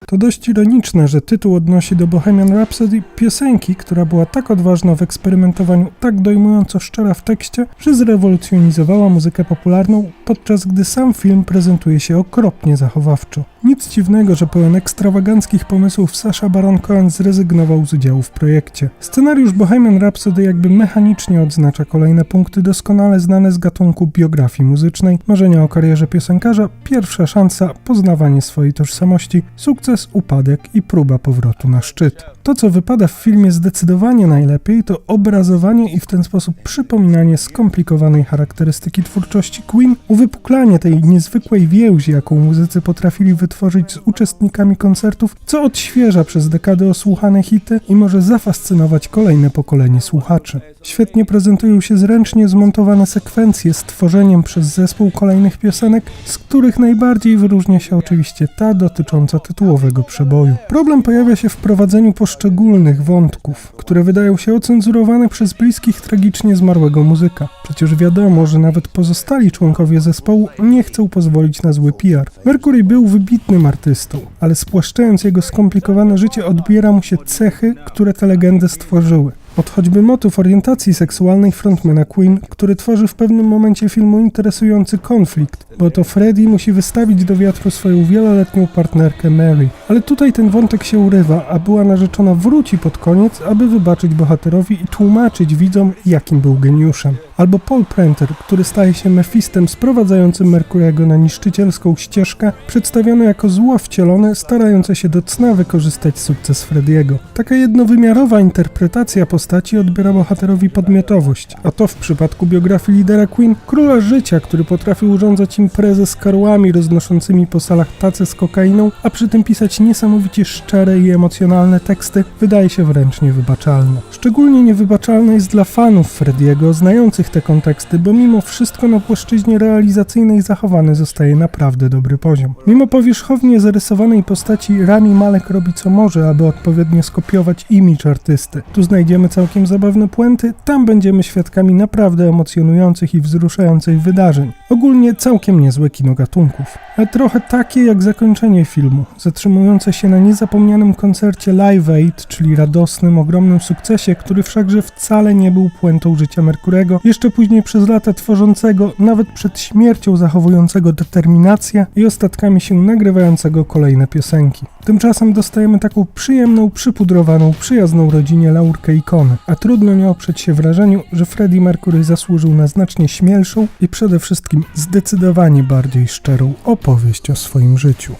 To dość ironiczne, że tytuł odnosi do Bohemian Rhapsody, piosenki, która była tak odważna w eksperymentowaniu, tak dojmująco szczera w tekście, że zrewolucjonizowała muzykę popularną, podczas gdy sam film prezentuje się okropnie zachowawczo. Nic dziwnego, że pełen ekstrawaganckich pomysłów Sacha Baron Cohen zrezygnował z udziału w projekcie. Scenariusz Bohemian Rhapsody jakby mechanicznie odznacza kolejne punkty doskonale znane z gatunku biografii muzycznej, marzenia o karierze piosenkarza, pierwsza szansa, poznawanie swojej tożsamości, sukces, upadek i próba powrotu na szczyt. To, co wypada w filmie zdecydowanie najlepiej, to obrazowanie i w ten sposób przypominanie skomplikowanej charakterystyki twórczości Queen, uwypuklanie tej niezwykłej więzi, jaką muzycy potrafili wytworzyć z uczestnikami koncertów, co odświeża przez dekady osłuchane hity i może zafascynować kolejne pokolenie słuchaczy. Świetnie prezentują się zręcznie zmontowane sekwencje z tworzeniem przez zespół kolejnych piosenek, z których najbardziej wyróżnia się oczywiście ta dotycząca tytułowego przeboju. Problem pojawia się w prowadzeniu poszczególnych wątków, które wydają się ocenzurowane przez bliskich tragicznie zmarłego muzyka. Przecież wiadomo, że nawet pozostali członkowie zespołu nie chcą pozwolić na zły PR. Mercury był wybitnym artystą, ale spłaszczając jego skomplikowane życie, odbiera mu się cechy, które te legendy stworzyły. Od choćby motyw orientacji seksualnej frontmana Queen, który tworzy w pewnym momencie filmu interesujący konflikt, bo to Freddie musi wystawić do wiatru swoją wieloletnią partnerkę Mary. Ale tutaj ten wątek się urywa, a była narzeczona wróci pod koniec, aby wybaczyć bohaterowi i tłumaczyć widzom, jakim był geniuszem. Albo Paul Prenter, który staje się Mefistem sprowadzającym Mercury'ego na niszczycielską ścieżkę, przedstawiony jako zło wcielone, starające się do cna wykorzystać sukces Frediego. Taka jednowymiarowa interpretacja postaci odbiera bohaterowi podmiotowość, a to w przypadku biografii lidera Queen, króla życia, który potrafił urządzać imprezę z karłami roznoszącymi po salach tace z kokainą, a przy tym pisać niesamowicie szczere i emocjonalne teksty, wydaje się wręcz niewybaczalne. Szczególnie niewybaczalne jest dla fanów Frediego, znających te konteksty, bo mimo wszystko na płaszczyźnie realizacyjnej zachowany zostaje naprawdę dobry poziom. Mimo powierzchownie zarysowanej postaci Rami Malek robi co może, aby odpowiednio skopiować imidż artysty. Tu znajdziemy całkiem zabawne puenty, tam będziemy świadkami naprawdę emocjonujących i wzruszających wydarzeń. Ogólnie całkiem niezłe kino gatunków, ale trochę takie jak zakończenie filmu, zatrzymujące się na niezapomnianym koncercie Live Aid, czyli radosnym, ogromnym sukcesie, który wszakże wcale nie był puentą życia Mercury'ego, jeszcze później przez lata tworzącego, nawet przed śmiercią zachowującego determinację i ostatkami się nagrywającego kolejne piosenki. Tymczasem dostajemy taką przyjemną, przypudrowaną, przyjazną rodzinie laurkę ikony, a trudno nie oprzeć się wrażeniu, że Freddie Mercury zasłużył na znacznie śmielszą i przede wszystkim zdecydowanie bardziej szczerą opowieść o swoim życiu.